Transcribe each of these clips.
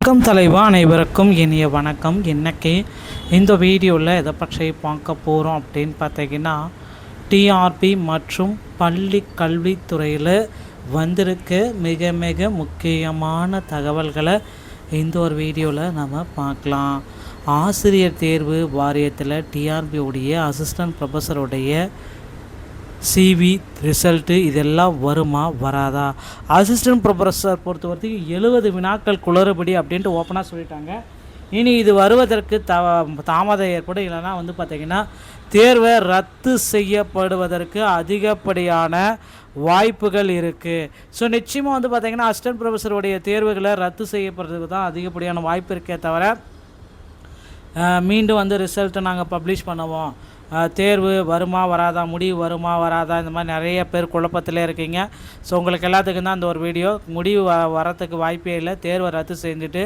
வணக்கம் தலைவா, அனைவருக்கும் இனிய வணக்கம். இன்றைக்கி இந்த வீடியோவில் எதை பற்றி பார்க்க போகிறோம் அப்படின்னு பார்த்தீங்கன்னா, டிஆர்பி மற்றும் பள்ளி கல்வித்துறையில் வந்திருக்க மிக மிக முக்கியமான தகவல்களை இந்த ஒரு வீடியோவில் நம்ம பார்க்கலாம். ஆசிரியர் தேர்வு வாரியத்தில் டிஆர்பியோடைய அசிஸ்டன்ட் ப்ரொஃபஸருடைய சிவி ரிசல்ட்டு இதெல்லாம் வருமா வராதா? அசிஸ்டன்ட் ப்ரொஃபஸர் பொறுத்த வரைக்கும் 70 வினாக்கள் குளறுபடி அப்படின்ட்டு ஓப்பனாக சொல்லிட்டாங்க. இனி இது வருவதற்கு தாமதம் ஏற்படும். இல்லைனா பார்த்திங்கன்னா தேர்வை ரத்து செய்யப்படுவதற்கு அதிகப்படியான வாய்ப்புகள் இருக்குது. ஸோ நிச்சயமாக பார்த்திங்கன்னா அசிஸ்டன்ட் ப்ரொஃபஸருடைய தேர்வுகளை ரத்து செய்யப்படுறதுக்கு தான் அதிகப்படியான வாய்ப்பு இருக்கே தவிர மீண்டும் ரிசல்ட்டை நாங்கள் பப்ளிஷ் பண்ணுவோம், தேர்வு வருமா வராதா, முடிவு வருமா வராதா, இந்த மாதிரி நிறைய பேர் குழப்பத்திலே இருக்கீங்க. ஸோ உங்களுக்கு எல்லாத்துக்கும் தான் இந்த ஒரு வீடியோ. முடிவு வரத்துக்கு வாய்ப்பே இல்லை. தேர்வை ரத்து செஞ்சுட்டு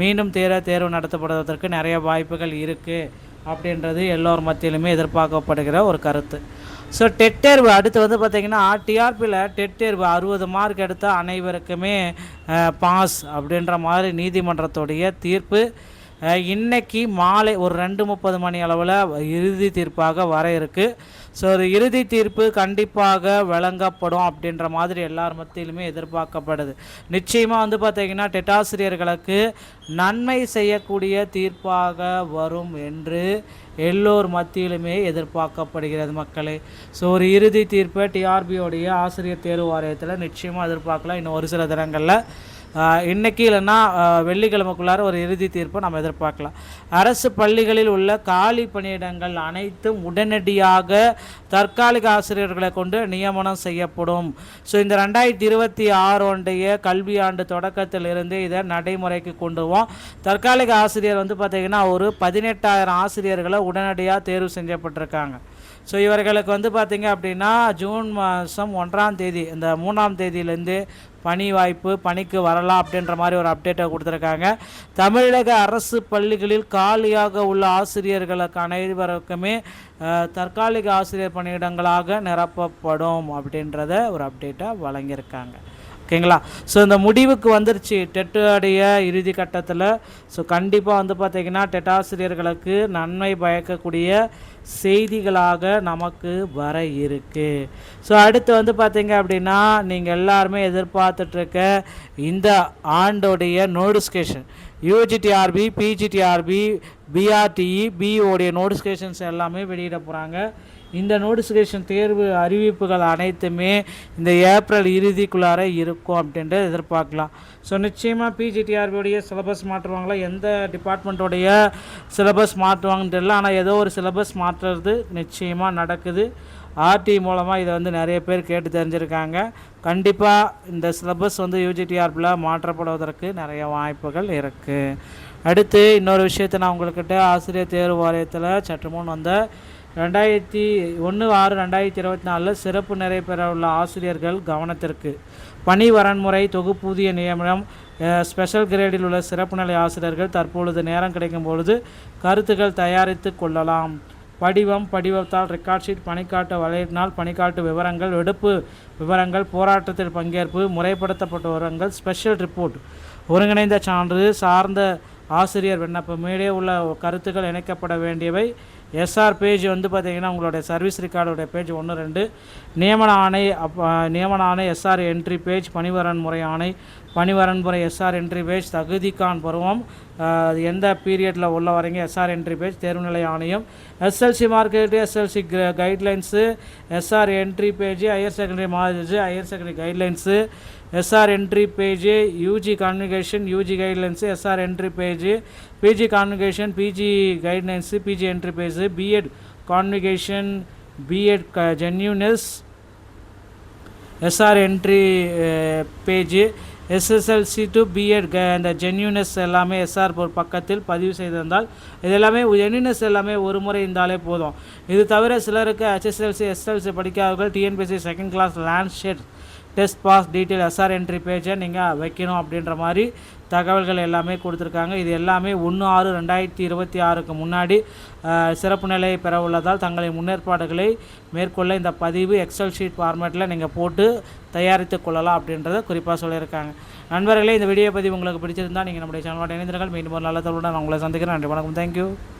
மீண்டும் தேர்வு நடத்தப்படுவதற்கு நிறைய வாய்ப்புகள் இருக்குது அப்படின்றது எல்லோர் மத்தியிலுமே எதிர்பார்க்கப்படுகிற ஒரு கருத்து. ஸோ டெட் தேர்வு அடுத்து பார்த்திங்கன்னா டிஆர்பியில் டெட் தேர்வு 60 மார்க் எடுத்த அனைவருக்குமே பாஸ் அப்படின்ற மாதிரி நீதிமன்றத்துடைய தீர்ப்பு இன்றைக்கி மாலை ஒரு 2:30 மணி அளவில் இறுதி தீர்ப்பாக வர இருக்குது. ஸோ ஒரு இறுதி தீர்ப்பு கண்டிப்பாக வழங்கப்படும் அப்படின்ற மாதிரி எல்லார் மத்தியிலுமே எதிர்பார்க்கப்படுது. நிச்சயமாக பார்த்திங்கன்னா டெட்டாசிரியர்களுக்கு நன்மை செய்யக்கூடிய தீர்ப்பாக வரும் என்று எல்லோர் மத்தியிலுமே எதிர்பார்க்கப்படுகிறது மக்களே. ஸோ ஒரு இறுதி தீர்ப்பை டிஆர்பியோடைய ஆசிரியர் தேர்வு வாரியத்தில் நிச்சயமாக எதிர்பார்க்கலாம். இன்னும் ஒரு சில தினங்களில் இன்றைக்கி இல்லைன்னா வெள்ளிக்கிழமைக்குள்ளார ஒரு இறுதி தீர்ப்பை நம்ம எதிர்பார்க்கலாம். அரசு பள்ளிகளில் உள்ள காலி பணியிடங்கள் அனைத்தும் உடனடியாக தற்காலிக ஆசிரியர்களை கொண்டு நியமனம் செய்யப்படும். ஸோ இந்த 2026 கல்வியாண்டு தொடக்கத்திலிருந்து இதை நடைமுறைக்கு கொண்டுவோம். தற்காலிக ஆசிரியர் பார்த்திங்கன்னா ஒரு 18,000 ஆசிரியர்களை உடனடியாக தேர்வு செய்யப்பட்டிருக்காங்க. ஸோ இவர்களுக்கு பார்த்திங்க அப்படின்னா ஜூன் மாதம் 1ஆம் தேதி இந்த 3ஆம் தேதியிலேருந்து பணி வாய்ப்பு பணிக்கு வரலாம் அப்படின்ற மாதிரி ஒரு அப்டேட்டை கொடுத்துருக்காங்க. தமிழக அரசு பள்ளிகளில் காலியாக உள்ள ஆசிரியர்களுக்கு அனைவருக்குமே தற்காலிக ஆசிரியர் பணியிடங்களாக நிரப்பப்படும் அப்படின்றத ஒரு அப்டேட்டாக வழங்கியிருக்காங்க. ஓகேங்களா? ஸோ இந்த முடிவுக்கு வந்துருச்சு டெட்டுடைய இறுதி கட்டத்தில். ஸோ கண்டிப்பாக பார்த்திங்கன்னா டெட்டாசிரியர்களுக்கு நன்மை பயக்கக்கூடிய செய்திகளாக நமக்கு வர இருக்குது. ஸோ அடுத்து பார்த்திங்க அப்படின்னா நீங்கள் எல்லாருமே எதிர்பார்த்துட்ருக்க இந்த ஆண்டோடைய நோட்டிஃபிகேஷன் யூஜிடிஆர்பி, பிஜிடிஆர்பி, பிஆர்டிஇ, பிஓடைய நோட்டிஃபிகேஷன்ஸ் எல்லாமே வெளியிட போகிறாங்க. இந்த நோட்டிஃபிகேஷன் தேர்வு அறிவிப்புகள் அனைத்துமே இந்த ஏப்ரல் இறுதிக்குள்ளார இருக்கும் அப்படின்ட்டு எதிர்பார்க்கலாம். ஸோ நிச்சயமாக பிஜிடிஆர்பியோடைய சிலபஸ் மாற்றுவாங்களா, எந்த டிபார்ட்மெண்ட்டோடைய சிலபஸ் மாற்றுவாங்கன்னு தெரியல. ஆனால் ஏதோ ஒரு சிலபஸ் மாற்றுறது நிச்சயமாக நடக்குது. ஆர்டி மூலமாக இதை நிறைய பேர் கேட்டு தெரிஞ்சிருக்காங்க. கண்டிப்பாக இந்த சிலபஸ் யூஜிடிஆர்பியில் மாற்றப்படுவதற்கு நிறைய வாய்ப்புகள் இருக்குது. அடுத்து இன்னொரு விஷயத்தை நான் உங்கள்கிட்ட ஆசிரியர் தேர்வு வாரியத்தில் சற்று முன் 1/6/2024 சிறப்பு நிறைவு பெற உள்ள ஆசிரியர்கள் கவனத்திற்கு பணி வரன்முறை தொகுப்பூதிய நியமனம் ஸ்பெஷல் கிரேடில் உள்ள சிறப்பு நிலை ஆசிரியர்கள் தற்பொழுது நேரம் கிடைக்கும் பொழுது கருத்துக்கள் தயாரித்து கொள்ளலாம். படிவத்தால் ரெக்கார்ட் ஷீட், பணிக்காட்டு வலையினால் பணிக்காட்டு விவரங்கள், வெடுப்பு விவரங்கள், போராட்டத்தில் பங்கேற்பு, முறைப்படுத்தப்பட்ட விவரங்கள், ஸ்பெஷல் ரிப்போர்ட், ஒருங்கிணைந்த சான்று, சார்ந்த ஆசிரியர் விண்ணப்பம், மேலே உள்ள கருத்துக்கள் இணைக்கப்பட வேண்டியவை. எஸ்ஆர் பேஜ் பார்த்திங்கன்னா உங்களுடைய சர்வீஸ் ரெக்கார்டுடைய பேஜ் 1, 2, நியமன ஆணை எஸ்ஆர் என்ட்ரி பேஜ், பணிவரன்முறை ஆணை, பணிவரன்முறை எஸ்ஆர் என்ட்ரி பேஜ், தகுதிக்கான் பருவம் எந்த பீரியடில் உள்ள வரீங்க எஸ்ஆர் என்ட்ரி பேஜ், தேர்வுநிலை ஆணையம், SLC market, SLC guidelines, SR entry page, higher secondary மார்ஜ், higher secondary guidelines, SR entry page, UG convocation, UG guidelines, SR entry page, PG convocation, PG guidelines, PG entry page, BEd convocation, BEd genuineness, SR entry page, SSLC to BEd அந்த genuineness எல்லாமே SR ஒரு பக்கத்தில் பதிவு செய்திருந்தால் இது எல்லாமே genuineness எல்லாமே ஒரு முறை இருந்தாலே போதும். இது தவிர சிலருக்கு HSLC, SLC படிக்காதவர்கள் டிஎன்பிஎஸ்சி செகண்ட் கிளாஸ் லேண்ட்ஷெட் test pass detail SR entry பேஜை நீங்கள் வைக்கணும் அப்படின்ற மாதிரி தகவல்கள் எல்லாமே கொடுத்துருக்காங்க. இது எல்லாமே 1/6/2026க்கு முன்னாடி சிறப்பு நிலையை பெற உள்ளதால் தங்களின் முன்னேற்பாடுகளை மேற்கொள்ள இந்த பதிவு எக்ஸல் ஷீட் ஃபார்மேட்டில் நீங்கள் போட்டு தயாரித்து கொள்ளலாம் அப்படின்றத குறிப்பாக சொல்லியிருக்காங்க. நண்பர்களே, இந்த வீடியோ பதிவு உங்களுக்கு பிடிச்சிருந்தால் நீங்கள் நம்முடைய சேனலோட இணைந்திருங்கள். மீண்டும் ஒரு நல்ல தகவலுடன் நான் உங்களை சந்திக்கிறேன். நன்றி, வணக்கம், தேங்க்யூ.